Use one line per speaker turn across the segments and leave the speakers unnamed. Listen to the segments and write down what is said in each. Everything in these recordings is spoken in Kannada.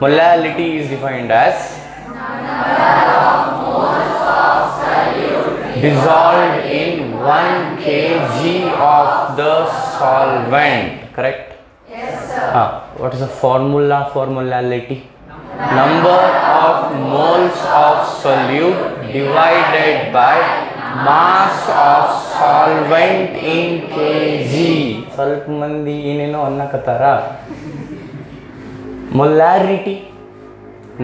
Molality is defined as dissolved in 1 kg of the solvent. Correct?
Yes, sir.
What is the formula for molality? Number of moles of solute divided by mass of solvent in kg. ಸ್ವಲ್ಪ ಮಂದಿ ಏನೇನೋ ಅನ್ನಕತ್ತಾರ. Molarity,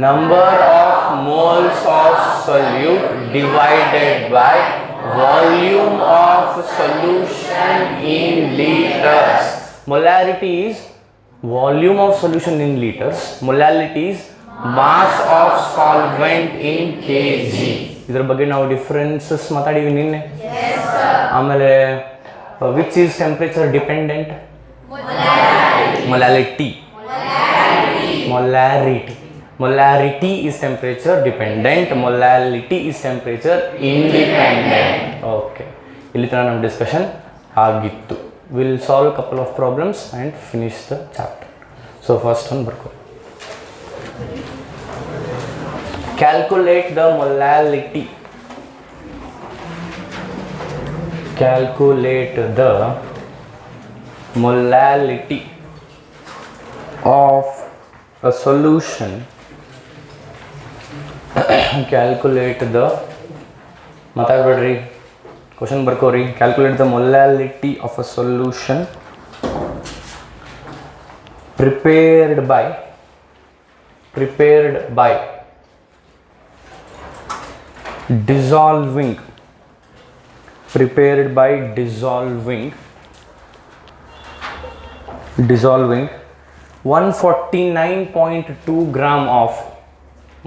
number of moles of solute divided by volume of solution in liters. Molarity is volume of solution in liters. Molality is mass of solvent in kg. ಇದರ ಬಗ್ಗೆ ನಾವು ಡಿಫರೆನ್ಸಸ್ ಮಾತಾಡಿವಿ ನಿನ್ನೆ. ಆಮೇಲೆ which is temperature dependent? Molality. Molarity is temperature dependent. Molality is temperature independent. Okay. ಇಲ್ಲಿ ತನಕ ನಮ್ಮ ಡಿಸ್ಕಷನ್ ಆಗಿತ್ತು. We'll solve a couple of problems and finish the chapter. So first one ಬರ್ಕೊ. Calculate the molality. Calculate the molality of a solution. Calculate the ಮಾತಾಡ್ಬೇಡ್ರಿ, ಕ್ವಶನ್ ಬರ್ಕೋರಿ. Calculate the molality of a solution prepared by dissolving 149.2 gram of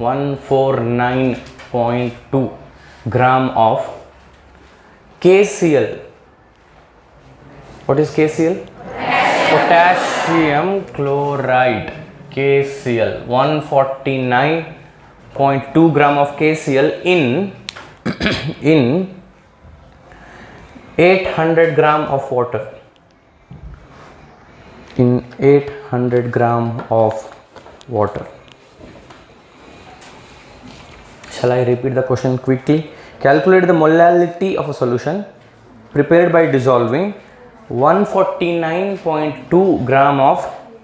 149.2 gram of KCl. What is KCl? Potassium chloride. KCl 149.2 gram of KCl in 800 gram of water. In 800 gram of water. Shall I repeat the question quickly? Calculate the molality of a solution prepared by dissolving 149.2 gram of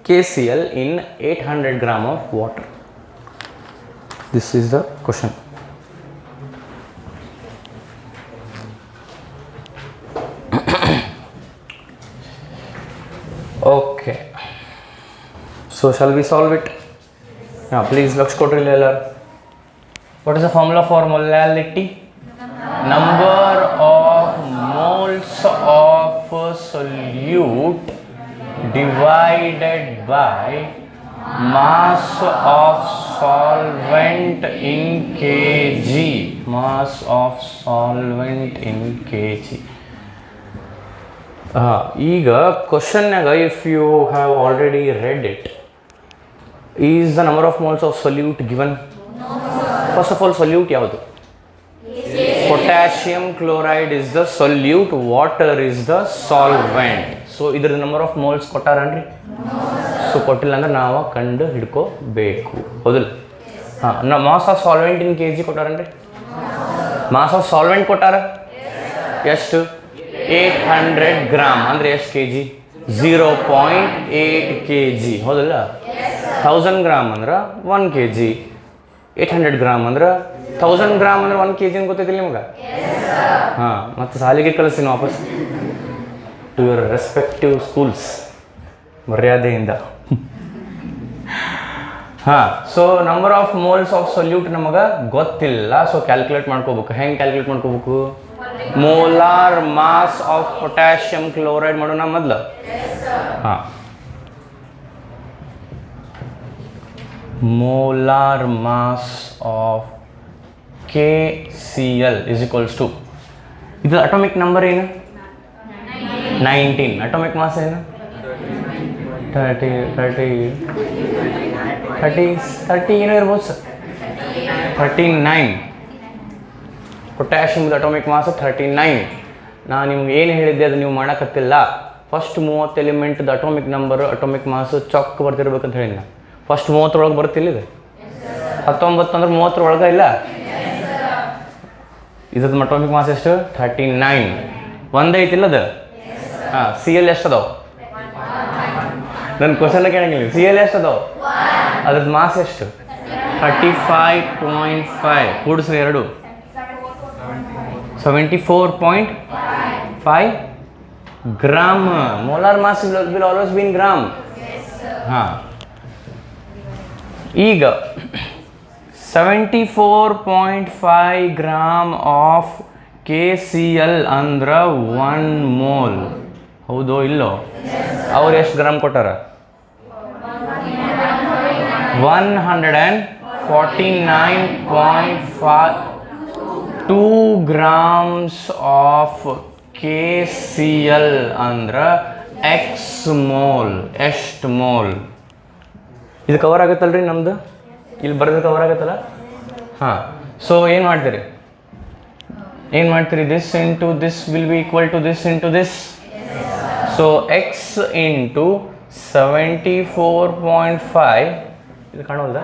KCl in 800 gram of water. This is the question. Okay. So shall we solve it? Now please look Kotriller. What is the formula for molality? Number of moles of solute divided by mass of solvent in kg. Mass of solvent in kg. ಈಗ ಕ್ವಶನ್ನಾಗ if you have already read it, is the number of moles of solute given? First of all solute ಯಾವುದು? Potassium chloride is the solute, water is the solvent. So ಇದ್ರ ನಂಬರ್ ಆಫ್ ಮೋಲ್ಸ್ ಕೊಟ್ಟಾರನ್ರಿ? ಸೊ ಕೊಟ್ಟಿಲ್ಲ ಅಂದ್ರೆ ನಾವು ಕಂಡು ಹಿಡ್ಕೋಬೇಕು, ಹೌದಿಲ್ಲ? Mass of solvent in K G ಕೊಟ್ಟಾರನ್ರಿ? ಮಾಸ್ ಆಫ್ ಸಾಲ್ವೆಂಟ್ ಕೊಟ್ಟಾರ ಎಷ್ಟು? 800 ಗ್ರಾಮ್ ಅಂದರೆ ಎಷ್ಟು ಕೆ ಜಿ? 0.8 kg, ಹೌದಲ್ಲ? 1000 ಗ್ರಾಮ್ ಅಂದ್ರೆ 1 kg. 800 ಗ್ರಾಮ್ ಅಂದ್ರೆ 1000 ಗ್ರಾಮ್ ಅಂದ್ರೆ 1 kg ಅಂತ ಗೊತ್ತೈತಿಲ್ಲ ನಿಮ್ಗೆ? ಮತ್ತು ಸಾಲಿಗೆ ಕಳಿಸ್ತೀನಿ ವಾಪಸ್ ಟು ಯುವರ್ ರೆಸ್ಪೆಕ್ಟಿವ್ ಸ್ಕೂಲ್ಸ್ ಮರ್ಯಾದೆಯಿಂದ. So number of moles of solute ನಮಗೆ ಗೊತ್ತಿಲ್ಲ. ಸೊ ಕ್ಯಾಲ್ಕುಲೇಟ್ ಮಾಡ್ಕೋಬೇಕು. ಹೆಂಗೆ ಕ್ಯಾಲ್ಕುಲೇಟ್ ಮಾಡ್ಕೋಬೇಕು? Molar mass of potassium chloride ಮಾಡೋಣ ಮೊದಲು. molar mass of KCl is equals to, ಇದು ಅಟೋಮಿಕ್ ನಂಬರ್ ಏನು? 19. ಅಟೋಮಿಕ್ ಮಾಸ್ ಏನು? 30 ಏನೋ ಇರ್ಬೋದು ಸರ್. 39. ಪೊಟ್ಯಾಷಿಯಮ್ದು atomic mass 39. ನಾನು ನಿಮ್ಗೆ ಏನು ಹೇಳಿದ್ದೆ ಅದು ನೀವು ಮಾಡೋಕ್ಕತ್ತಿಲ್ಲ. ಫಸ್ಟ್ 30 ಎಲಿಮೆಂಟ್ದು ಅಟೋಮಿಕ್ ನಂಬರು ಅಟೋಮಿಕ್ ಮಾಸು ಚೊಕ್ ಬರ್ತಿರ್ಬೇಕಂತ ಹೇಳಿದ್ನ. ಫಸ್ಟ್ 30 ಬರುತ್ತಿಲ್ಲ ಇದು 19 ಅಂದ್ರೆ 30 ಇಲ್ಲ ಇದ್ರದ್ದು ಅಟಾಮಿಕ್ ಮಾಸ್ ಎಷ್ಟು 39 ಒಂದೇ ಐತಿಲ್ಲ ಅದು ಹಾಂ ಸಿ ಎಲ್ ಎಷ್ಟು ಅದಾವ ನನ್ನ ಕ್ವಶನ್ ಕೇಳಂಗಿಲ್ಲ ಸಿ ಎಲ್ ಎಷ್ಟು ಅದಾವ ಅದ್ರದ್ದು ಮಾಸ್ ಎಷ್ಟು 35.5 ಕೂಡಿಸ್ರಿ ಎರಡು 74.5 gram molar mass will always be in gram ಹಾಂ ಈಗ 74.5 ಗ್ರಾಮ್ ಆಫ್ KCl ಅಂದ್ರೆ 1 ಮೋಲ್ ಹೌದೋ ಇಲ್ಲೋ ಅವ್ರು ಎಷ್ಟು ಗ್ರಾಮ್ ಕೊಟ್ಟಾರ 149.2 ಗ್ರಾಮ್ಸ್ ಆಫ್ KCl ಅಂದ್ರೆ ಎಕ್ಸ್ ಮೋಲ್ ಎಷ್ಟು ಮೋಲ್ ಇದು ಕವರ್ ಆಗುತ್ತಲ್ರಿ ನಮ್ಮದು ಇಲ್ಲಿ ಬರೋದು ಕವರ್ ಆಗುತ್ತಲ್ಲ ಹಾಂ ಸೊ ಏನು ಮಾಡ್ತೀರಿ this into this will be equal to this into this so x into 74.5 ಇದು ಕಾಣೋಲ್ದ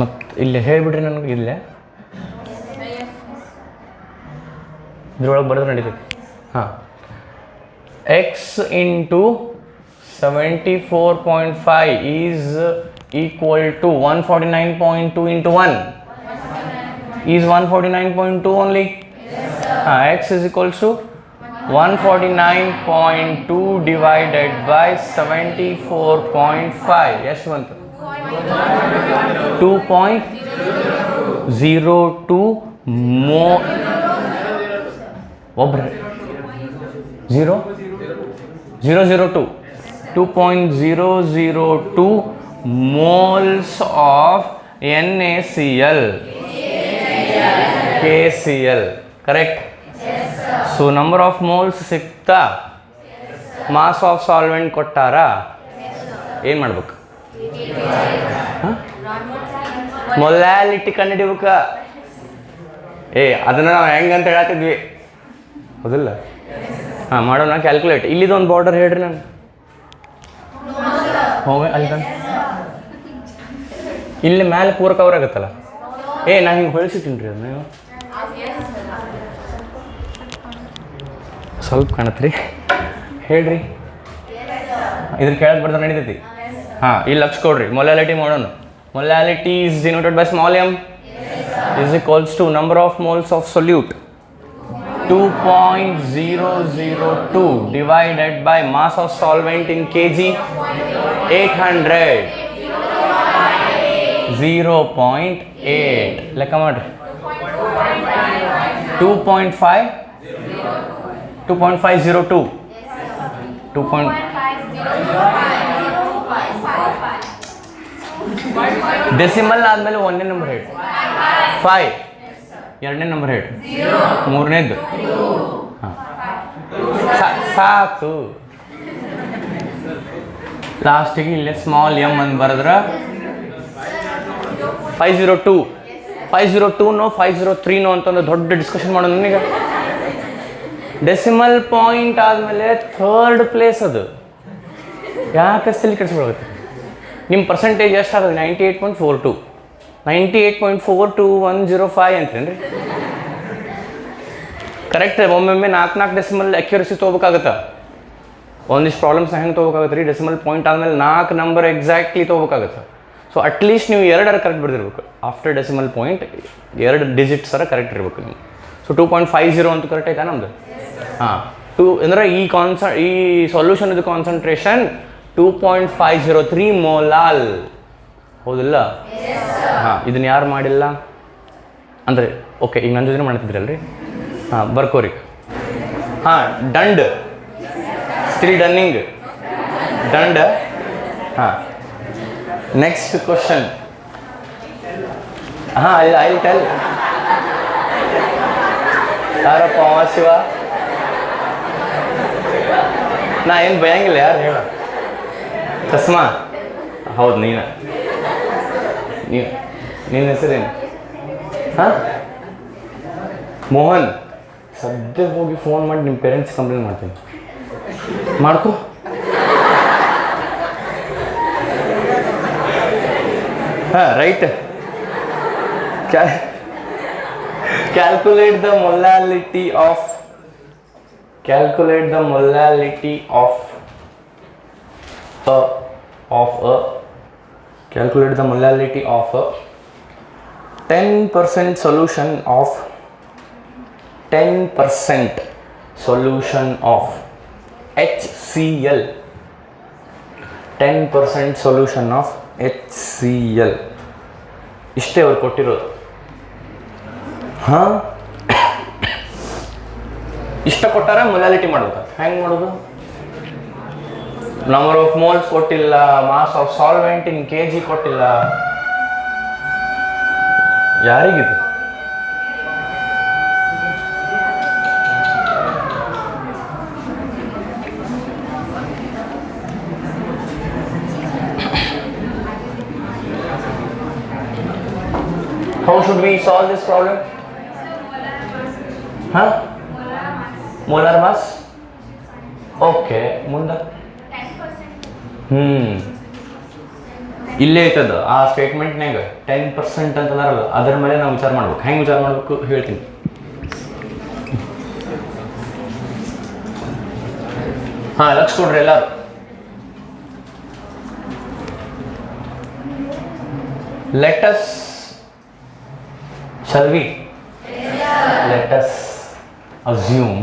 ಮತ್ತು ಇಲ್ಲೇ ಹೇಳಿಬಿಡ್ರಿ ನನಗೆ ಇಲ್ಲೇ ಇದ್ರೊಳಗೆ ಬರೋದು ನಡೀತೈತಿ ಹಾಂ X into 74.5 is equal to 149.2 into 1 is 149.2 only x is equals to 149.2 divided by 74.5 ಎಷ್ಟು ಬಂತು 2.02 ಮೋ ಒಬ್ರೆ 0.002 2.002 moles of NaCl KCl correct so number of moles ಸಿಕ್ತಾ mass of solvent ಕೊಟ್ಟಾರ ಏನು ಮಾಡ್ಬೇಕು ಮೊಲಾಲಿಟಿ ಕಂಡುಹಿಡಿಬೇಕು ಅದನ್ನು ನಾವು ಹೆಂಗಂತ ಹೇಳತ್ತಿದ್ವಿ ಹೌದಿಲ್ಲ ಹಾಂ ಮಾಡೋಣ ಕ್ಯಾಲ್ಕುಲೇಟ್ ಇಲ್ಲಿದೊಂದು ಬಾರ್ಡರ್ ಹೇಳ್ರಿ ನಾನು ಹೋಗಿ ಅಲ್ಲಿ ತಂದು ಇಲ್ಲಿ ಮ್ಯಾಲೆ ಪೂರ ಕವರ್ ಆಗುತ್ತಲ್ಲ ನಾ ಹಿಂಗೆ ಹೊಳಿಸಿಟ್ಟಿನಿ ರೀ ನೀವು ಸ್ವಲ್ಪ ಕಾಣತ್ರಿ ಹೇಳ್ರಿ ಇದ್ರ ಕೆಳಗೆ ಬರ್ದ ನಡೀತೈತಿ ಹಾಂ ಇಲ್ಲಿ ಲಕ್ಷ ಕೊಡ್ರಿ ಮೊಲಾಲಿಟಿ ಮಾಡೋಣ molality is denoted by small m is equals to number of moles of solute 2.002 divided by mass of solvent in kg 800 0.8 ಲೆಕ್ಕ ಮಾಡ್ರಿ 2.502 ಡೆಸಿಮಲ್ ಆದಮೇಲೆ ಒಂದನೇ ನಂಬರ್ ಹೇಳಿ 5 ಎರಡನೇ ನಂಬರ್ ಹೇಳಿ ಮೂರನೇದು ಹಾಂ ಸಾಕು ಲಾಸ್ಟಿಗೆ ಇಲ್ಲೇ ಸ್ಮಾಲ್ ಎಮ್ ಅಂತ ಬರೆದ್ರೆ 502 503 ಅಂತ ಒಂದು ದೊಡ್ಡ ಡಿಸ್ಕಷನ್ ಮಾಡೋಣ ನನಗೆ ಡೆಸಿಮಲ್ ಪಾಯಿಂಟ್ ಆದಮೇಲೆ ಥರ್ಡ್ ಪ್ಲೇಸ್ ಅದು ಯಾಕಷ್ಟಲ್ಲಿ ಕೆಡಿಸ್ಕೊಳಗುತ್ತೆ ನಿಮ್ಮ ಪರ್ಸೆಂಟೇಜ್ ಎಷ್ಟಾಗುತ್ತೆ 98.42 98.42105 ಅಂತೇನು ರೀ ಕರೆಕ್ಟ್ ಒಮ್ಮೊಮ್ಮೆ 4 ಡೆಸಿಮಲ್ ಅಕ್ಯುರಸಿ ತೊಗೋಬೇಕಾಗತ್ತೆ ಒಂದಿಷ್ಟು ಪ್ರಾಬ್ಲಮ್ಸ್ ಹೆಂಗೆ ತೊಗೋಬೇಕಾಗತ್ತೆ ರೀ ಡೆಸಿಮಲ್ ಪಾಯಿಂಟ್ ಆದಮೇಲೆ 4 ನಂಬರ್ ಎಕ್ಸಾಕ್ಟ್ಲಿ ತೊಗೋಬೇಕಾಗತ್ತೆ ಸೊ ಅಟ್ಲೀಸ್ಟ್ ನೀವು 2 ಕರೆಕ್ಟ್ ಬರ್ದಿರ್ಬೇಕು after decimal point 2 digits correct ಇರಬೇಕು ನೀವು ಸೊ 2.50 ಅಂತೂ ಕರೆಕ್ಟ್ ಆಯ್ತಾ ನಮ್ಮದು ಹಾಂ ಅಂದರೆ ಈ ಸೊಲ್ಯೂಷನ್ ಇದು ಕಾನ್ಸಂಟ್ರೇಷನ್ 2.503 ಮೋಲಾಲ್ ಹೌದಿಲ್ಲ ಹಾಂ ಇದನ್ನು ಯಾರು ಮಾಡಿಲ್ಲ ಅಂದರೆ ಓಕೆ ಈಗ ನನ್ನ ಜೊತೆ ಮಾಡ್ತಿದ್ರಲ್ರಿ ಹಾಂ ಬರ್ಕೋರಿ ಹಾಂ ಡಂಡ್ ಸ್ಟಿಲ್ ಡನ್ನಿಂಗ್ ಡಂಡ್ ಹಾಂ ನೆಕ್ಸ್ಟ್ ಕ್ವಶನ್ ಹಾಂ ಐ ಟೆಲ್ ಯಾರಪ್ಪ ಶಿವ ನಾ ಏನು ಬಯಂಗಿಲ್ಲ ಯಾರು ಹೇಳ ಚಸ್ಮಾ ಹೌದು ನೀನು ನಿನ್ನ ಹೆಸರೇನು ಹಾಂ ಮೋಹನ್ ಸದ್ಯ ಹೋಗಿ ಫೋನ್ ಮಾಡಿ ನಿಮ್ಮ ಪೇರೆಂಟ್ಸ್ ಕಂಪ್ಲೇಂಟ್ ಮಾಡ್ತೀನಿ ಮಾಡ್ಕೊ ಹಾಂ right. Calculate the molality of calculate the molality of a calculate the molality of a 10% solution of 10% solution of HCl. 10% solution of HCl ಇಷ್ಟೇ ಅವ್ರು ಕೊಟ್ಟಿರೋದು. ಹಾಂ, ಇಷ್ಟ ಕೊಟ್ಟಾರ ಮೊಲಾಲಿಟಿ ಮಾಡ್ಬೇಕು. ಹೆಂಗೆ ಮಾಡೋದು? ನಂಬರ್ ಆಫ್ ಮೋಲ್ಸ್ ಕೊಟ್ಟಿಲ್ಲ, mass of solvent in kg ಕೊಟ್ಟಿಲ್ಲ. ಯಾರಿಗಿದು? How should we solve this problem? Huh? Molar mass? Okay, ಮುಂದೆ ಇಲ್ಲೇ ಐತದ ಆ ಸ್ಟೇಟ್ಮೆಂಟ್ನಾಗ 10% ಅಂತಂದಾರಲ್ಲ, ಅದರ ಮೇಲೆ ನಾವು ವಿಚಾರ ಮಾಡ್ಬೇಕು. ಹೆಂಗೆ ವಿಚಾರ ಮಾಡಬೇಕು ಹೇಳ್ತೀನಿ. ಹಾಂ, ಲಕ್ಷ ಕೊಡ್ರಿ ಎಲ್ಲರೂ. Let us, shall we? Let us assume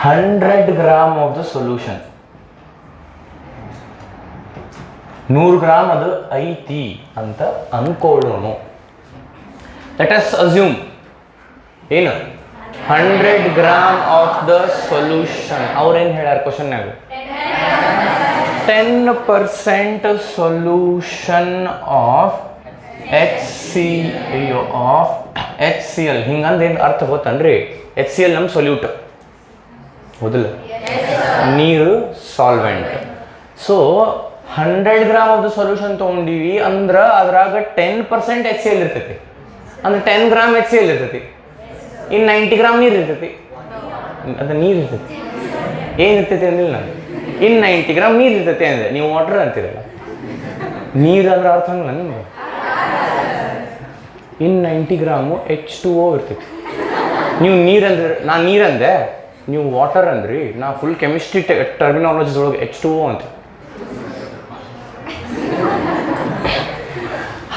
100 gram of the solution. 100 gram ಅದು ಐತಿ ಅಂತ ಅನ್ಕೊಳ್ಳೋಣ. ಲೆಟ್ ಅಸ್ ಅಸ್ಯೂಮ್ ಏನು 100 ಗ್ರಾಮ್ ಆಫ್ ದ ಸೊಲ್ಯೂಷನ್. ಅವ್ರೇನು ಹೇಳ್ಯಾರ ಕ್ವಶನ್ನಾಗ? 10% ಸೊಲ್ಯೂಷನ್ ಆಫ್ HCl. ಹಿಂಗಂದ್ರೆ ಏನು ಅರ್ಥ ಗೊತ್ತನ್ರಿ? HCl ನಮ್ಮ ಸೊಲ್ಯೂಟ್, ಹೌದಿಲ್ಲ? ನೀರು solvent. So 100 gram of the solution ತೊಗೊಂಡಿವಿ ಅಂದ್ರೆ ಅದ್ರಾಗ 10% HCl ಇರ್ತೈತಿ. ಅಂದ್ರೆ 10 ಗ್ರಾಮ್ HCl ಇರ್ತೈತಿ, ಇನ್ನು 90 ಗ್ರಾಮ್ ನೀರು ಇರ್ತೈತಿ. ಅದು ನೀರು ಇರ್ತೈತಿ, ಏನಿರ್ತೈತಿ ಅಂದಿಲ್ಲ ನಾನು. ಇನ್ನು 90 ಗ್ರಾಮ್ ನೀರು ಇರ್ತೈತಿ ಅಂದರೆ ನೀವು ವಾಟರ್ ಅಂತೀರಲ್ಲ, ನೀರು ಅಂದ್ರೆ ಅರ್ಥ ಹಂಗಲ್ಲ ನಿಮ್ಗೆ. ಇನ್ನು 90 ಗ್ರಾಮು H2O ಇರ್ತೈತಿ. ನೀವು ನೀರಂದ್ರೆ, ನಾನು ನೀರಂದೆ, ನೀವು ವಾಟರ್ ಅಂದ್ರಿ, ನಾ ಫುಲ್ ಕೆಮಿಸ್ಟ್ರಿ ಟರ್ಮಿನಾಲಜೀಸ್ ಒಳಗೆ H2O ಅಂತ.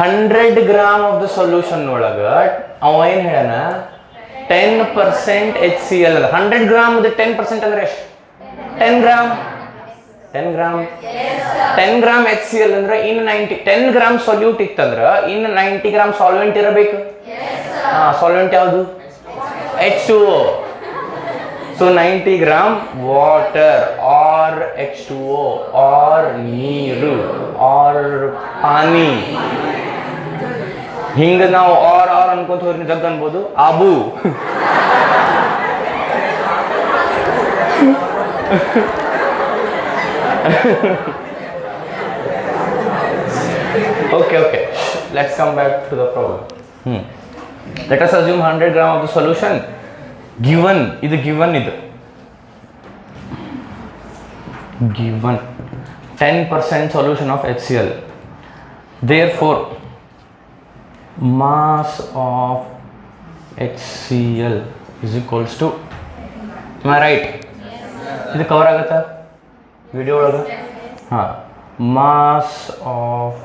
100 ಗ್ರಾಮ್ ಆಫ್ ದ ಸೊಲ್ಯೂಷನ್ ಒಳಗೆ ಅವ ಏನು ಹೇಳೋಣ? 10% HCl ಅದ. 100 ಗ್ರಾಮ್ 10% ಅಂದ್ರೆ ಎಷ್ಟು? 10 ಗ್ರಾಮ್. 10 ಗ್ರಾಮ್ HCl ಅಂದ್ರೆ ಇನ್ನು 10 ಗ್ರಾಮ್ ಸೊಲ್ಯೂಟ್ ಇತ್ತಂದ್ರೆ ಇನ್ನು 90 ಗ್ರಾಮ್ ಸಾಲ್ವೆಂಟ್ ಇರಬೇಕು. ಸಾಲ್ವೆಂಟ್ ಯಾವುದು? H2O. So 90 gram water or H2O or ನೀರು ಆರ್ ಪಾನಿ. ಹಿಂಗೆ ನಾವು ಆರ್ ಅನ್ಕೊಂತ ಹೋದ್ರೆ ಜಗ್ ಅನ್ಬೋದು. ಆಬು okay, let's come back to the problem. Let us assume 100 gram of the solution given, ಇದು given 10% solution of HCl. Therefore mass of HCl is equals to, am I right? ಇದು ಕವರ್ ಆಗುತ್ತಾ ವಿಡಿಯೋ ಒಳಗೆ? ಹಾಂ, ಮಾಸ್ ಆಫ್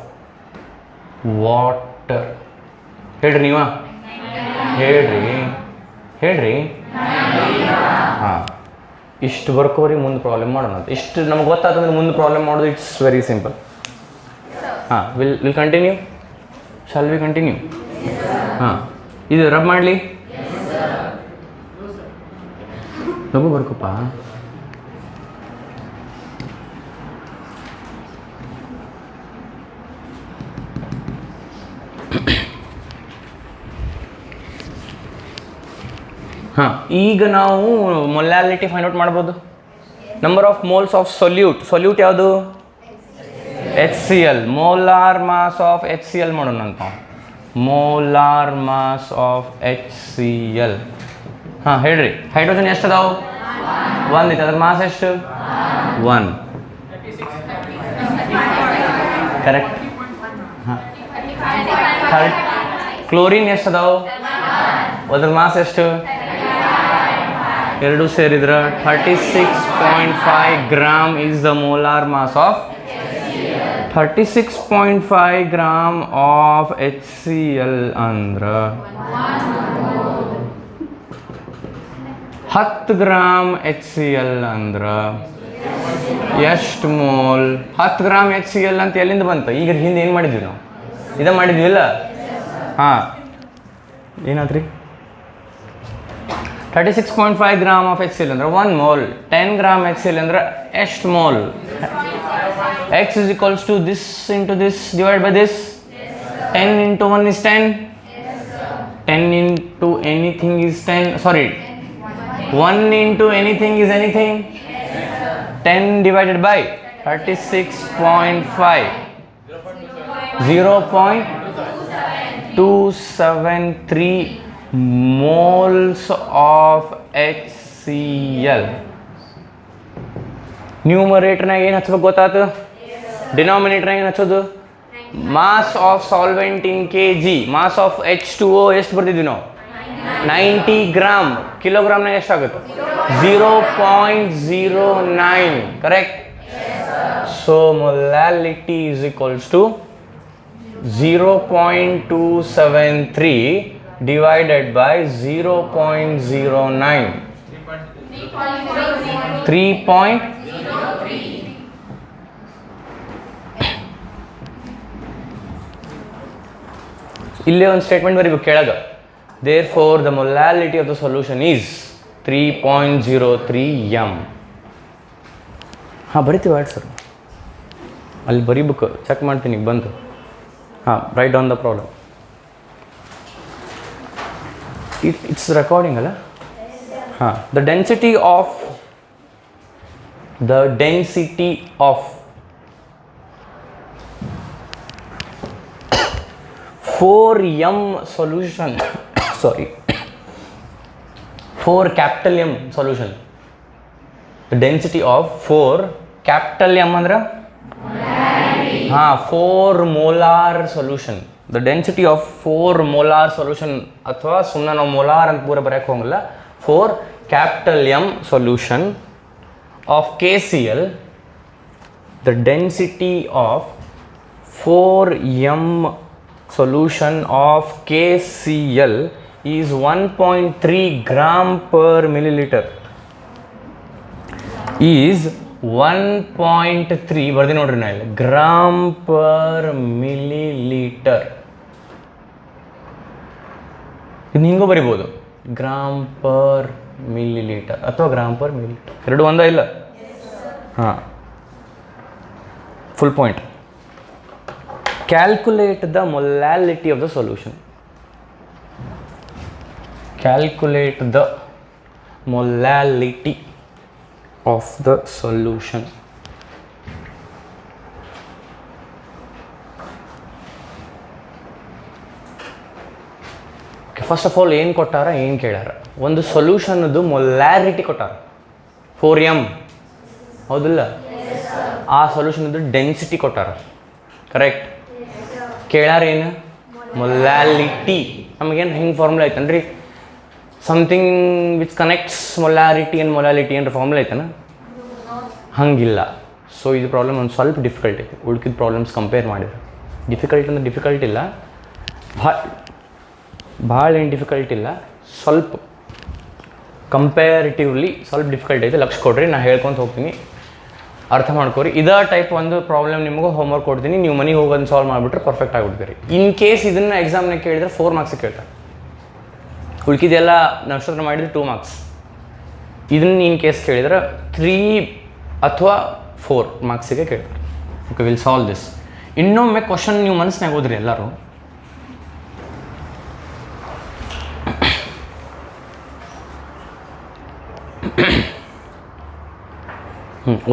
ವಾಟರ್ ಹೇಳ್ರಿ. ನೀವ ಹೇಳ್ರಿ. ಹಾಂ, ಇಷ್ಟು ಬರ್ಕೋರಿ, ಮುಂದೆ ಪ್ರಾಬ್ಲಮ್ ಮಾಡೋಣ ಅಂತ. ಇಷ್ಟು ನಮ್ಗೆ ಗೊತ್ತಾಗ್ತಂದ್ರೆ ಮುಂದೆ ಪ್ರಾಬ್ಲಮ್ ಮಾಡೋದು ಇಟ್ಸ್ ವೆರಿ ಸಿಂಪಲ್. ಹಾಂ, will continue. Shall we continue? ಹಾಂ, ಇದು ರಬ್ ಮಾಡಲಿ. ಲಘು ಬರ್ಕೋಪ್ಪ. ಹಾಂ, ಈಗ ನಾವು ಮೊಲಾಲಿಟಿ ಫೈಂಡ್ ಔಟ್ ಮಾಡ್ಬೋದು. Number of moles of solute ಯಾವುದು? HCl. Molar mass of HCl ಮಾಡೋಣ ಅಂತ. Molar mass of HCl. ಹಾಂ, ಹೇಳ್ರಿ. ಹೈಡ್ರೋಜನ್ ಎಷ್ಟು ಅದಾವು? 1 ಐತೆ. ಅದ್ರ ಮಾಸ್ ಎಷ್ಟು? 1. ಕರೆಕ್ಟ್. ಕ್ಲೋರಿನ್ ಎಷ್ಟು ಅದಾವು? ಅದ್ರ ಮಾಸ್ ಎಷ್ಟು? ಎರಡು ಸೇರಿದ್ರೆ 36.5 gram is the molar mass of 36.5 gram of HCl ಅಂದ್ರೆ 10 ಗ್ರಾಮ್ HCl ಅಂದ್ರೆ ಎಷ್ಟು ಮೋಲ್? 10 ಗ್ರಾಮ್ HCl ಅಂತ ಎಲ್ಲಿಂದ ಬಂತು? ಈಗ ಹಿಂದೆ ಏನು ಮಾಡಿದ್ವಿ ನಾವು? ಇದ ಮಾಡಿದ್ವಿಲ್ಲ? ಹಾಂ, ಏನಾದ್ರಿ? 36.5 ಗ್ರಾಮ್ ಆಫ್ HCl ಅಂದ್ರೆ 1 ಮೋಲ್. 10 ಗ್ರಾಮ್ HCl ಅಂದ್ರೆ ಎಷ್ಟು mole? X is equals to this into this divided by this. 10 into 1 is 10. 10 into anything is 10. Sorry, 1 into anything is anything. 10 divided by 36.5. 0.273 moles of HCl. ನ್ಯೂಮರೇಟರ್ನಾಗ ಏನು ಹಚ್ಬೇಕು ಗೊತ್ತಾಯ್ತು? ಡಿನಾಮಿನೇಟರ್ನಾಗ ಏನು ಹಚ್ಚೋದು? Mass of solvent in kg. Mass of H2O ಎಷ್ಟು ಬರ್ತಿದ್ವಿ ನಾವು? 90 ಗ್ರಾಮ್. ಕಿಲೋಗ್ರಾಮ್ನಾಗ ಎಷ್ಟಾಗುತ್ತೆ? 0.09. Correct? So molality is equals to 0.273 divided by 0.09. 3. ಇಲ್ಲೇ ಒಂದು ಸ್ಟೇಟ್ಮೆಂಟ್ ಬರೀಬೇಕು ಕೆಳಗೆ. Therefore the molality of the solution is 3.03 m. ಹಾಂ, ಬರಿತೀವಿ ಆಯ್ತು ಸರ್, ಅಲ್ಲಿ ಬರೀಬೇಕು, ಚೆಕ್ ಮಾಡ್ತೀನಿ ಬಂತು. ಹಾಂ, write down the problem. It's recording ಅಲ್ಲ? ಹಾಂ, the density of 4m solution, sorry, 4 capital M solution. The density of 4 capital M ಅಂದ್ರೆ 4 molar solution. The density of 4 molar solution, ಅಥವಾ ಸುಮ್ಮನೆ ನಾವು ಮೋಲಾರ್ ಅಂತ ಪೂರ ಬರೆಯಕ್ಕೆ ಹೋಗಲ್ಲ. 4 capital M solution of KCl. The density of 4m solution of KCl is 1.3 gram per milliliter. Is 1.3 ಬರ್ದಿ ನೋಡ್ರಿ ನಾ ಇಲ್ಲಿ, ಗ್ರಾಮ್ ಪರ್ ಮಿಲಿಲೀಟರ್. ಇದು ಹಿಂಗೂ ಬರಿಬೋದು, ಗ್ರಾಮ್ ಪರ್ ಮಿಲಿಲೀಟರ್ ಅಥವಾ ಗ್ರಾಮ್ ಪರ್ ಮಿಲಿಲೀಟರ್, ಎರಡು ಒಂದ ಇಲ್ಲ? ಹಾಂ, full point. Calculate the molality of the solution. Calculate the molality of the solution. Okay, first of all ಏನು ಕೊಟ್ಟಾರ, ಏನು ಕೇಳಾರ? ಒಂದು ಸೊಲ್ಯೂಷನ್ದು ಮೊಲಾರಿಟಿ ಕೊಟ್ಟಾರ 4m, ಹೌದಿಲ್ಲ? ಆ ಸೊಲ್ಯೂಷನ್ದು ಡೆನ್ಸಿಟಿ ಕೊಟ್ಟಾರ, ಕರೆಕ್ಟ್? ಕೇಳಾರ ಏನು? ಮೊಲಾಲಿಟಿ. ನಮಗೇನು ಹಿಂಗೆ ಫಾರ್ಮುಲಾ ಐತನ್ರಿ, something which connects molarity and molality ಏನ್ರ ಫಾರ್ಮುಲಾ ಐತನ? ಹಂಗಿಲ್ಲ. ಸೊ ಇದು ಪ್ರಾಬ್ಲಮ್ ಒಂದು ಸ್ವಲ್ಪ ಡಿಫಿಕಲ್ಟ್ ಐತಿ ಉಳ್ಕಿದ ಪ್ರಾಬ್ಲಮ್ಸ್ ಕಂಪೇರ್ ಮಾಡಿದ್ರೆ. ಡಿಫಿಕಲ್ಟ್ ಅಂದ್ರೆ ಡಿಫಿಕಲ್ಟ್ ಇಲ್ಲ, ಭಾಳ ಏನು ಡಿಫಿಕಲ್ಟ್ ಇಲ್ಲ, ಸ್ವಲ್ಪ ಕಂಪೇರಿಟಿವ್ಲಿ ಸ್ವಲ್ಪ ಡಿಫಿಕಲ್ಟ್ ಐತೆ. ಲಕ್ಷ ಕೊಡ್ರಿ, ನಾನು ಹೇಳ್ಕೊತ ಹೋಗ್ತೀನಿ, ಅರ್ಥ ಮಾಡ್ಕೊರಿ. ಇದೇ ಟೈಪ್ ಒಂದು ಪ್ರಾಬ್ಲಮ್ ನಿಮಗೂ ಹೋಮ್ವರ್ಕ್ ಕೊಡ್ತೀನಿ, ನೀವು ಮನೆಗೆ ಹೋಗೋದು ಸಾಲ್ವ್ ಮಾಡಿಬಿಟ್ರೆ ಪರ್ಫೆಕ್ಟ್ ಆಗಿಬಿಡ್ತೀರಿ. ಇನ್ ಕೇಸ್ ಇದನ್ನು ಎಕ್ಸಾಮ್ನಾಗ ಕೇಳಿದ್ರೆ 4 ಮಾರ್ಕ್ಸಿಗೆ ಕೇಳ್ತಾರೆ, ಉಳ್ಕಿದೆಲ್ಲ ನಕ್ಷತ್ರ ಮಾಡಿದರೆ 2 ಮಾರ್ಕ್ಸ್. ಇದನ್ನು ಇನ್ ಕೇಸ್ ಕೇಳಿದ್ರೆ 3 ಅಥವಾ 4 ಮಾರ್ಕ್ಸಿಗೆ ಕೇಳ್ತಾರೆ. Okay, will solve this. ಇನ್ನೊಮ್ಮೆ ಕ್ವಶನ್ ನೀವು ಮನಸ್ಸಿನಾಗ ಓದ್ರಿ ಎಲ್ಲರೂ.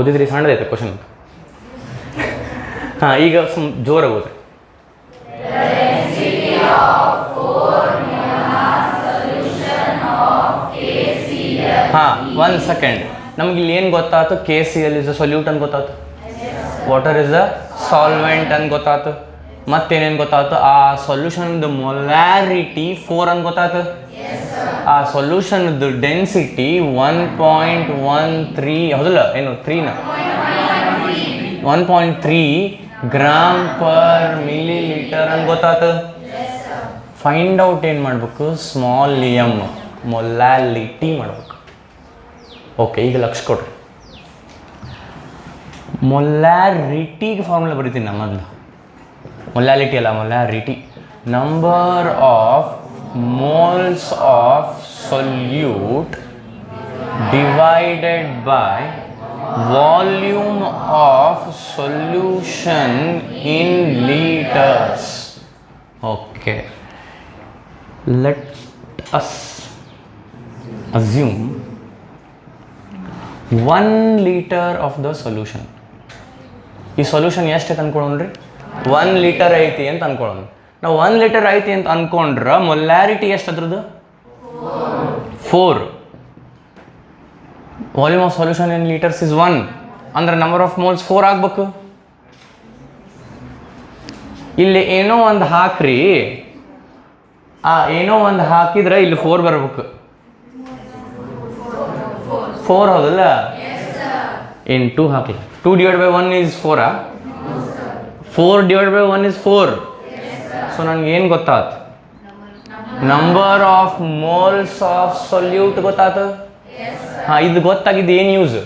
ಓದಿದ್ರಿ, ಸಣ್ಣದೈತೆ ಕ್ವಶನ್. ಹಾಂ, ಈಗ ಜೋರಾಗಿ ಓದ್ರಿ. ಹಾಂ, 1 ಸೆಕೆಂಡ್. ನಮ್ಗೆ ಇಲ್ಲಿ ಏನು ಗೊತ್ತಾಯ್ತು? KCl ಇಸ್ ಅ ಸೊಲ್ಯೂಟ್ ಅಂತ ಗೊತ್ತಾಯ್ತು, ವಾಟರ್ ಇಸ್ ಅ ಸಾಲ್ವೆಂಟ್ ಅಂತ ಗೊತ್ತಾಯ್ತು. ಮತ್ತೇನೇನು ಗೊತ್ತಾಯ್ತು, ಆ ಸೊಲ್ಯೂಷನ್ದು ಮೊಲಾರಿಟಿ 4 ಅಂತ ಗೊತ್ತಾಯ್ತು. ಆ ಸೊಲ್ಯೂಷನ್ದು ಡೆನ್ಸಿಟಿ 1.13 ಹೌದಲ್ಲ, ಏನು 3ನ 1.3 ಗ್ರಾಮ್ ಪರ್ ಮಿಲಿ ಲೀಟರ್ ಅಂತ ಗೊತ್ತಾಯ್ತು. ಫೈಂಡ್ ಔಟ್ ಏನು ಮಾಡಬೇಕು, ಸ್ಮಾಲ್ ಎಮ್ ಮೊಲಾಲಿಟಿ ಮಾಡಬೇಕು. ಓಕೆ, ಈಗ ಲಕ್ಷ ಕೊಡ್ರಿ. ಮೊಲಾರಿಟಿಗೆ ಫಾರ್ಮುಲಾ ಬರೀತೀನಿ ನಾನು ಮೊದಲು. ಮೊಲಾಲಿಟಿ ಅಲ್ಲ, molarity. Number of moles of solute divided by volume of solution in liters. Okay, let us assume 1 liter of the solution. ಈ ಸೊಲ್ಯೂಷನ್ ಎಷ್ಟು ಅನ್ಕೊಳ್ಳೋಣ್ರಿ, 1 ಲೀಟರ್ ಐತಿ ಅಂತ ಅನ್ಕೊಳ್ಳೋಣ. ನಾವು 1 ಲೀಟರ್ ಐತಿ ಅಂತ ಅನ್ಕೊಂಡ್ರೆ ಮೊಲಾರಿಟಿ ಎಷ್ಟು ಅದ್ರದ್ದು 4. Volume of solution in litres is 1 ಅಂದ್ರೆ ನಂಬರ್ ಆಫ್ ಮೋಲ್ಸ್ 4 ಆಗ್ಬೇಕು. ಇಲ್ಲಿ ಏನೋ ಒಂದು ಹಾಕ್ರಿ, ಏನೋ ಒಂದು ಹಾಕಿದ್ರೆ ಇಲ್ಲಿ 4 ಬರ್ಬೇಕು. 4 ಹೌದಲ್ಲ, ಏನು 2 ಹಾಕಿ. 2 divide by 1 is 4. 4 divide by 1 is 4. So ನನಗೆ ಏನು ಗೊತ್ತಾಯ್ತು, number of moles of solute ಗೊತ್ತಾಯ್ತು. ಹಾಂ, ಇದು ಗೊತ್ತಾಗಿದ್ದು ಏನು ಯೂಸ್,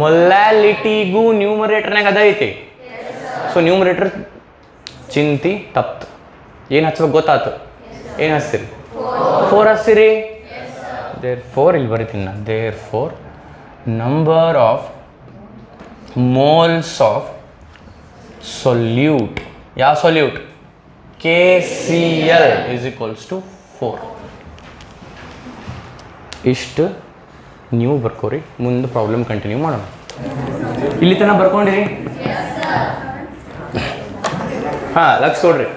ಮೊಲಾಲಿಟಿಗೂ ನ್ಯೂಮರೇಟರ್ನಾಗ ಅದೈತಿ. ಸೊ ನ್ಯೂಮರೇಟರ್ ಚಿಂತಿ ತಪ್ತು. ಏನು ಹಚ್ಬೇಕು ಗೊತ್ತಾಯ್ತು, ಏನು ಹಚ್ತೀರಿ 4 ಹಚ್ತೀರಿ. therefore ಇಲ್ಲಿ ಬರೀತೀನಿ ನಾನು, therefore number of moles of solute, ಯಾವ solute KCl is equals to 4. ಇಷ್ಟು ನೀವು ಬರ್ಕೋರಿ, ಮುಂದೆ ಪ್ರಾಬ್ಲಮ್ ಕಂಟಿನ್ಯೂ ಮಾಡೋಣ. ಇಲ್ಲಿ ತನಕ ಬರ್ಕೊಂಡಿರಿ? ಹಾಂ, ಲಕ್ಷ ಕೊಡ್ರಿ.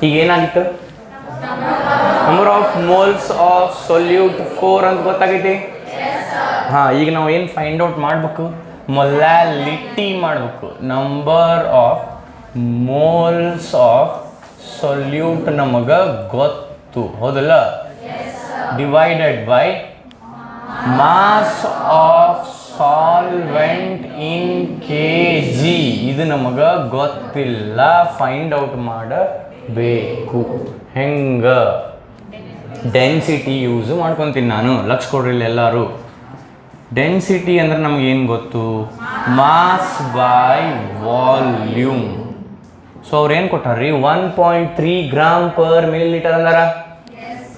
ಈಗ ಏನಾಗಿತ್ತು, number of moles of solute 4 ಅಂತ ಗೊತ್ತಾಗೈತಿ. ಹಾಂ, ಈಗ ನಾವು ಏನು ಫೈಂಡ್ ಔಟ್ ಮಾಡಬೇಕು, ಮೊಲಾಲಿಟಿ ಮಾಡಬೇಕು. Number of moles of solute ನಮಗೆ ಗೊತ್ತು ಹೌದಲ್ಲ, divided by mass of solvent in kg. ಇದು ನಮಗೆ ಗೊತ್ತಿಲ್ಲ, ಫೈಂಡ್ ಔಟ್ ಮಾಡಬೇಕು. ಹೆಂಗ, ಡೆನ್ಸಿಟಿ ಯೂಸ್ ಮಾಡ್ಕೊತೀನಿ ನಾನು. ಲಕ್ಷ ಕೊಡ್ರಿ ಎಲ್ಲರೂ. ಡೆನ್ಸಿಟಿ ಅಂದ್ರೆ ನಮ್ಗೆ ಏನು ಗೊತ್ತು, ಮಾಸ್ ಬೈ ವಾಲ್ಯೂಮ್. ಸೊ ಅವ್ರು ಏನು ಕೊಟ್ಟಾರ್ರಿ, 1.3 ಗ್ರಾಮ್ ಪರ್ ಮಿಲಿ ಲೀಟರ್ ಅಂದಾರ.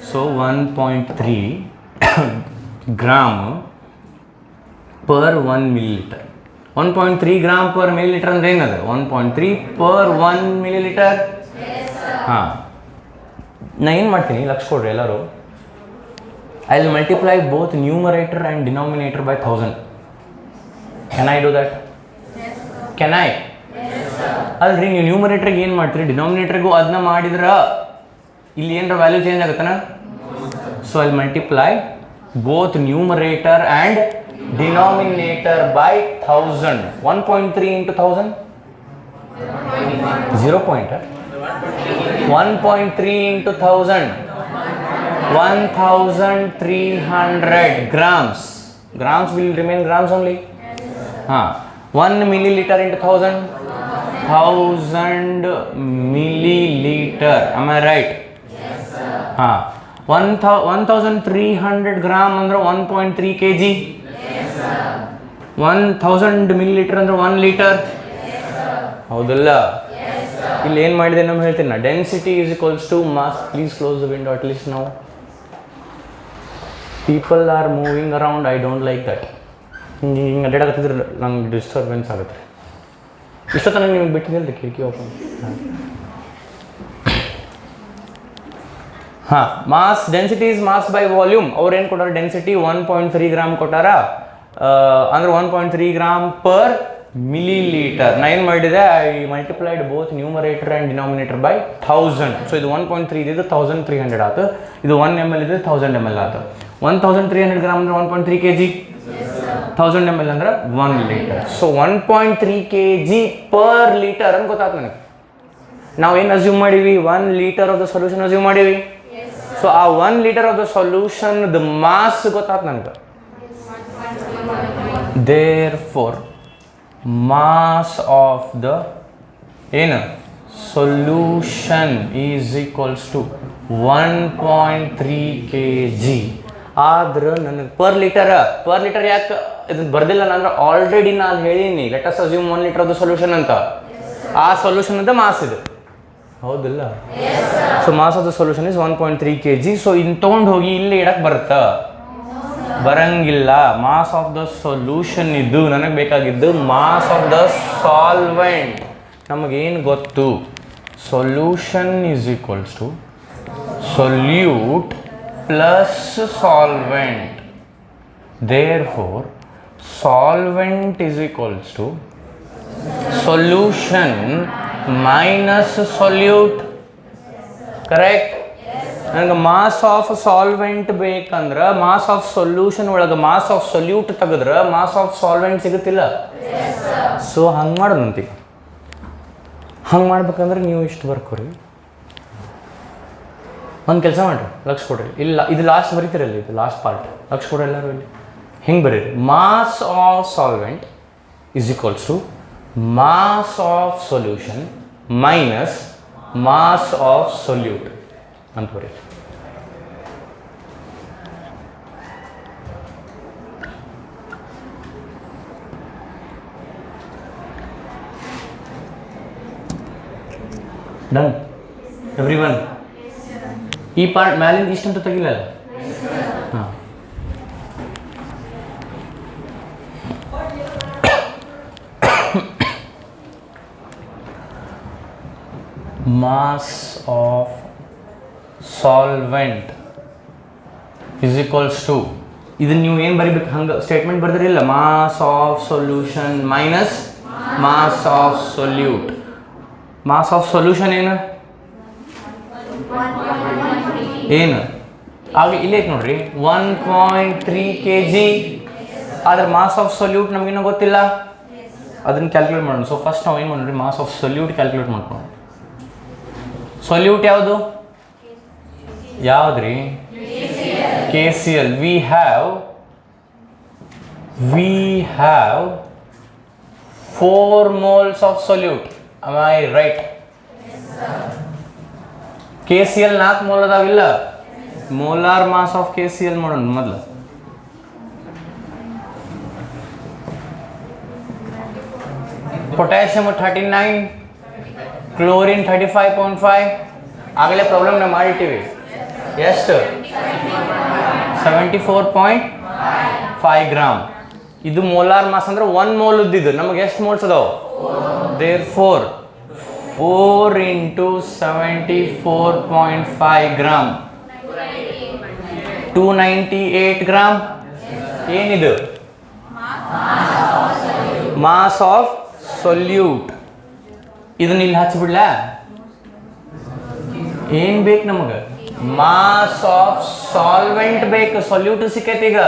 So 1.3 gram per 1 milli litre. 1.3 gram per milli litre ಅಂದ್ರೆ ಏನದ, 1.3 ಪರ್ 1 ಮಿಲಿ ಲೀಟರ್. ಹಾಂ, ನಾ ಏನು ಮಾಡ್ತೀನಿ, ಲಕ್ಷ ಕೊಡ್ರಿ ಎಲ್ಲರೂ. I will multiply both numerator and denominator by 1000. Can I do that? Yes, sir. Can I? Yes, sir. ಅಲ್ರಿ, ನೀವು ನ್ಯೂಮರೇಟರ್ಗೆ ಏನು ಮಾಡ್ತೀರಿ, ಡಿನಾಮಿನೇಟರ್ಗೂ ಅದನ್ನ ಮಾಡಿದ್ರೆ ಇಲ್ಲಿ ಏನರ ವ್ಯಾಲ್ಯೂ ಚೇಂಜ್ ಆಗುತ್ತಾನ? So I will multiply both numerator and denominator by 1000. 1.3 into 1000 0 point. 1.3 into 1000 1300 grams. Grams will remain grams only. Yes, 1 milliliter into 1000 1000 milliliter. Am I right? Yes, sir. 1300 gram ಅಂದ್ರೆ 1.3 kg. Yes, sir. 1000 milliliter ಅಂದ್ರೆ 1 liter. Yes, sir. ಹೌದಲ್ಲ? Yes, sir. ಇಲ್ಲಿ ಏನು ಮಾಡಿದೆ ನಾನು ಹೇಳ್ತೀನಿ ನಾ, density is equals to mass. Please close the window at least now. People are moving around, I don't like that. ಹಿಂಗೆ ಅಡ್ಡಾಡಕತ್ತಿದ್ರೆ ನಂಗೆ ಡಿಸ್ಟರ್ಬೆನ್ಸ್ ಆಗುತ್ತೆ. ಇಷ್ಟೊತ್ತ ನಂಗೆ ನಿಮಗೆ ಬಿಟ್ಟಿದ್ದೆ ಕಿಟಕಿ ಓಪನ್. ಹಾಂ, mass density is mass by volume. ಅವ್ರು ಏನು ಕೊಟ್ಟಾರ, ಡೆನ್ಸಿಟಿ 1.3 ಗ್ರಾಮ್ ಕೊಟ್ಟಾರ, ಅಂದ್ರೆ 1.3 ಗ್ರಾಮ್ ಪರ್ ಮಿಲಿ ಲೀಟರ್. ನಾ ಏನು ಮಾಡಿದೆ, I multiplied both numerator and denominator by 1000. So ಇದು 1.3 ಇದ್ದು 1300 ಆಯ್ತು, ಇದು 1 ml ಇದ್ದು 1000 ml ಆಯ್ತು. 1300 ಗ್ರಾಮ್ ಅಂದ್ರೆ 1.3 kg. 1000 ml ಅಂದ್ರೆ 1 litre. So 1.3 kg per litre ಅಂತ ಗೊತ್ತಾಯ್ತು ನನಗೆ. ನಾವೇನು ಅಸ್ಯೂಮ್ ಮಾಡೀವಿ, 1 litre of the solution assume ಮಾಡೀವಿ. ಸೊ ಆ 1 litre of the solution the mass ಗೊತ್ತಾಯ್ತು ನನಗೆ. therefore mass of the ಏನು solution is equals to 1.3 kg. ಆದ್ರೆ ನನಗೆ ಪರ್ ಲೀಟರ್ ಯಾಕೆ ಇದನ್ನು ಬರ್ದಿಲ್ಲ ಅಂದ್ರೆ ಆಲ್ರೆಡಿ ನಾನು ಹೇಳೀನಿ let us assume 1 litre of the solution ಅಂತ. ಆ ಸೊಲ್ಯೂಷನ್ ಅಂತ ಮಾಸ್ ಇದು, ಹೌದಿಲ್ಲ? So mass of the solution is 1.3 kg. So ಇನ್ನು ತೊಗೊಂಡು ಹೋಗಿ ಇಲ್ಲಿ ಇಡಕ್ಕೆ ಬರುತ್ತಾ? ಬರಂಗಿಲ್ಲ. ಮಾಸ್ ಆಫ್ ದ ಸೊಲ್ಯೂಷನ್ ಇದು ನನಗೆ ಬೇಕಾಗಿದ್ದು ಮಾಸ್ ಆಫ್ ದ ಸಾಲ್ವೆಂಟ್. ನಮಗೇನು ಗೊತ್ತು? Solution is equals to solute plus solvent. therefore solvent is equals to solution minus solute. Correct? ನನಗೆ ಮಾಸ್ ಆಫ್ ಸಾಲ್ವೆಂಟ್ ಬೇಕಂದ್ರೆ ಮಾಸ್ ಆಫ್ ಸೊಲ್ಯೂಷನ್ ಒಳಗೆ ಮಾಸ್ ಆಫ್ ಸೊಲ್ಯೂಟ್ ತೆಗೆದ್ರೆ ಮಾಸ್ ಆಫ್ ಸಾಲ್ವೆಂಟ್ ಸಿಗುತ್ತಿಲ್ಲ. ಸೊ ಹಂಗೆ ಮಾಡೋದಂತಿ. ಹಂಗೆ ಮಾಡ್ಬೇಕಂದ್ರೆ ನೀವು ಇಷ್ಟು ಬರ್ಕೊರಿ. ಒಂದು ಕೆಲಸ ಮಾಡಿರಿ, ಲಕ್ಷ ಕೊಡ್ರಿ. ಇಲ್ಲ ಇದು ಲಾಸ್ಟ್ ಬರೀತಿರಲ್ಲ, ಇದು ಲಾಸ್ಟ್ ಪಾರ್ಟ್ ಲಕ್ಷ ಕೊಡ್ರಿ ಎಲ್ಲರೂ. ಇಲ್ಲಿ ಹಿಂಗೆ ಬರೀರಿ, mass of solvent is equals to mass of solution minus mass of solute ಅಂತ ಬರೀ. Done every one. ಈ ಪಾರ್ಟ್ ಮ್ಯಾಲಿಂದ ಇಷ್ಟಂತೂ ತೆಗಿಲ್ಲ. ಹಾಂ, mass of solvent is equals to, ಇದನ್ನು ನೀವು ಏನು ಬರಿಬೇಕು? ಹಂಗೆ ಸ್ಟೇಟ್ಮೆಂಟ್ ಬರ್ದಿರಿಲ್ಲ, mass of solution minus mass of solute. Mass of solution ಏನು ಆಗ ಇಲ್ಲೇ ಐತೆ ನೋಡ್ರಿ, 1.3 kg. ಆದರೆ ಮಾಸ್ ಆಫ್ ಸೊಲ್ಯೂಟ್ ನಮಗಿನ್ನೂ ಗೊತ್ತಿಲ್ಲ, ಅದನ್ನು ಕ್ಯಾಲ್ಕುಲೇಟ್ ಮಾಡೋಣ. ಸೊ ಫಸ್ಟ್ ನಾವು ಏನು ಮಾಡೋಣ, ಮಾಸ್ ಆಫ್ ಸೊಲ್ಯೂಟ್ ಕ್ಯಾಲ್ಕುಲೇಟ್ ಮಾಡ್ಕೊಂಡು. ಸೊಲ್ಯೂಟ್ ಯಾವುದು ಯಾವ್ದ್ರಿ? KCl. we have 4 moles of solute. am I right? KCl 4 mole ಅದಾವಿಲ್ಲ. ಮೋಲಾರ್ ಮಾಸ್ ಆಫ್ KCl ಮಾಡೋಣ ಮೊದಲು. Potassium 39, chlorine 35.5. ಆಗಲೇ ಪ್ರಾಬ್ಲಮ್ ನಾವು ಮಾಡಿಟ್ಟಿವಿ. ಎಷ್ಟು? 74.5 ಗ್ರಾಮ್. ಇದು ಮೋಲಾರ್ ಮಾಸ್ ಅಂದ್ರೆ 1 ಮೋಲ್ ಉದ್ದಿದ್ದು. ನಮಗೆ ಎಷ್ಟು ಮೋಲ್ಸ್ ಅದಾವೆ? therefore 4 into 74.5 gram 298 gram. ಏನಿದು? Mass of solute. ಇದನ್ನ ಇಲ್ಲಿ ಹಚ್ಚಿಬಿಡ್ಲ? ಏನು ಬೇಕು ನಮಗೆ? ಮಾಸ್ ಆಫ್ ಸಾಲ್ವೆಂಟ್ ಬೇಕು. ಸೊಲ್ಯೂಟ್ ಸಿಕ್ಕೈತಿ ಈಗ.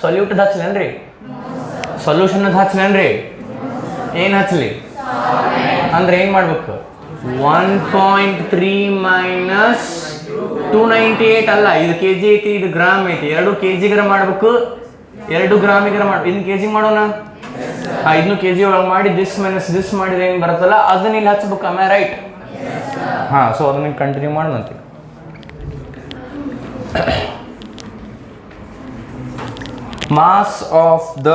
ಸೊಲ್ಯೂಟ್ ಹಚ್ಚಲೇನ್ರಿ? ಸೊಲ್ಯೂಷನ್ ಹಚ್ಚಲೇನ್ರಿ? ಏನು ಹಚ್ಚಲಿ ಅಂದ್ರೆ ಏನು ಮಾಡ್ಬೇಕು? 1.3 ಮೈನಸ್ 298 ಅಲ್ಲ, ಇದು ಕೆಜಿ ಐತಿ, ಇದು ಗ್ರಾಮ್ ಐತಿ. 2 kg ಮಾಡಬೇಕು, 2 ಗ್ರಾಮಿಗರ ಮಾಡಿ. ಇದನ್ನ ಕೆಜಿ ಮಾಡೋಣ. ಇದನ್ನು ಕೆಜಿ ಒಳಗೆ ಮಾಡಿ ದಿಸ್ ಮೈನಸ್ ದಿಸ್ ಮಾಡಿದ್ರೆ ಏನು ಬರುತ್ತಲ್ಲ ಅದನ್ನ ಇಲ್ಲಿ ಹಚ್ಬೇಕು. ಆಮೇಲೆ ರೈಟ್? ಹಾಂ, ಸೊ ಅದನ್ನ ಕಂಟಿನ್ಯೂ ಮಾಡೋಣಂತೆ. Mass of the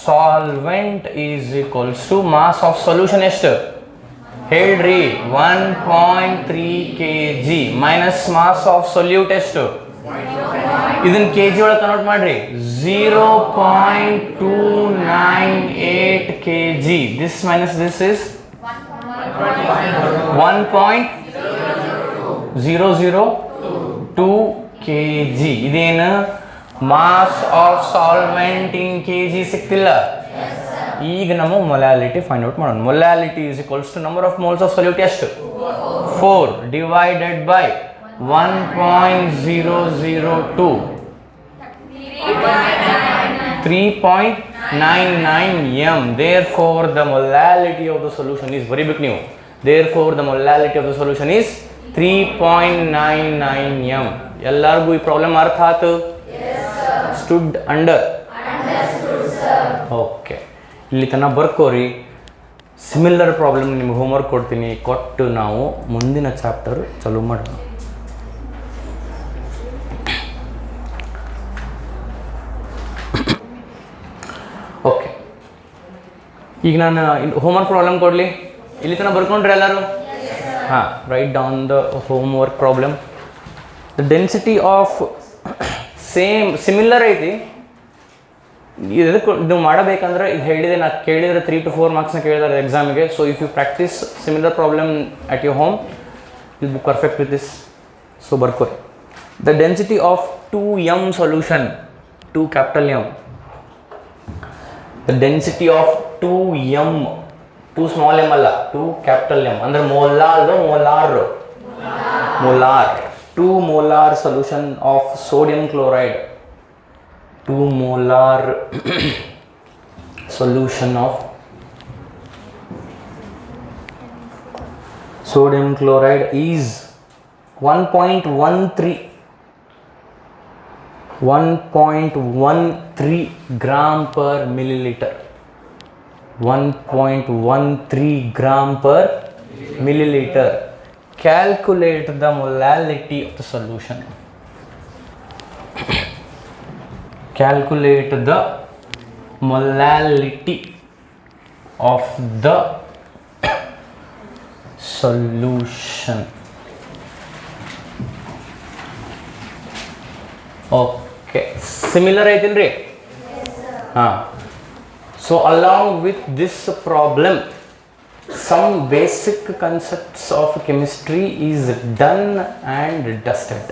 solvent is equals to mass of solution ಎಷ್ಟು ಹೇಳ್ರಿ? 1.3 kg minus mass of solute ಎಷ್ಟು? ಇದನ್ನ ಕೆಜಿ ಒಳಗೆ ಕನ್ವರ್ಟ್ ಮಾಡ್ರಿ. 0.298 kg. This minus this is 1.002 kg. ಇದೇನು? Mass of solvent in K G ಸಿಕ್ತಿಲ್ಲ. ಈಗ ನಮ್ಮ ಮೊಲಾಲಿಟಿ ಫೈಂಡ್ ಔಟ್ ಮಾಡೋಣ. Molality is equals to number of moles of solute ಎಷ್ಟು? 4 divided by 1.002. 3.99 m. Therefore, the molality of the solution is very big new. Therefore, the molality of the solution is 3.99 m. ಎಲ್ಲರಿಗೂ ಈ ಪ್ರಾಬ್ಲಮ್ ಅರ್ಥ ಆಯ್ತು? Stood under. ಓಕೆ, ಇಲ್ಲಿ ತನಕ ಬರ್ಕೋರಿ. ಸಿಮಿಲರ್ ಪ್ರಾಬ್ಲಮ್ ನಿಮ್ಗೆ ಹೋಮ್ವರ್ಕ್ ಕೊಡ್ತೀನಿ, ಕೊಟ್ಟು ನಾವು ಮುಂದಿನ ಚಾಪ್ಟರ್ ಚಾಲೂ ಮಾಡೋಣ. ಓಕೆ, ಈಗ ನಾನು ಹೋಮ್ವರ್ಕ್ ಪ್ರಾಬ್ಲಮ್ ಕೊಡಲಿ. ಇಲ್ಲಿ ತನಕ ಬರ್ಕೊಂಡ್ರೆ ಎಲ್ಲರೂ? ಹಾಂ, write down the homework problem. The density of similar ಐತಿ. ಇದಕ್ಕೆ ಇದು ಮಾಡಬೇಕಂದ್ರೆ ಇದು ಹೇಳಿದೆ, ನಾನು ಕೇಳಿದರೆ 3 to 4 ಮಾರ್ಕ್ಸ್ನ ಕೇಳಿದಾರೆ ಎಕ್ಸಾಮಿಗೆ. So if you practise similar problem at your home, will be perfect with this. So ಬರ್ಕೋರಿ. The density of 2m solution, 2 capital M. The density of 2m, 2 small m ಅಲ್ಲ, 2 ಕ್ಯಾಪಿಟಲ್ M ಅಂದರೆ molar. 2 molar solution of sodium chloride. 2 molar solution of sodium chloride is 1.13 gram per milliliter. 1.13 gram per milliliter. Calculate the molality of the solution. Calculate the molality of the solution. Okay, similar ಐತಿಲ್ರಿ? ಹಾಂ. So along with this problem, some basic concepts of chemistry is done and dusted.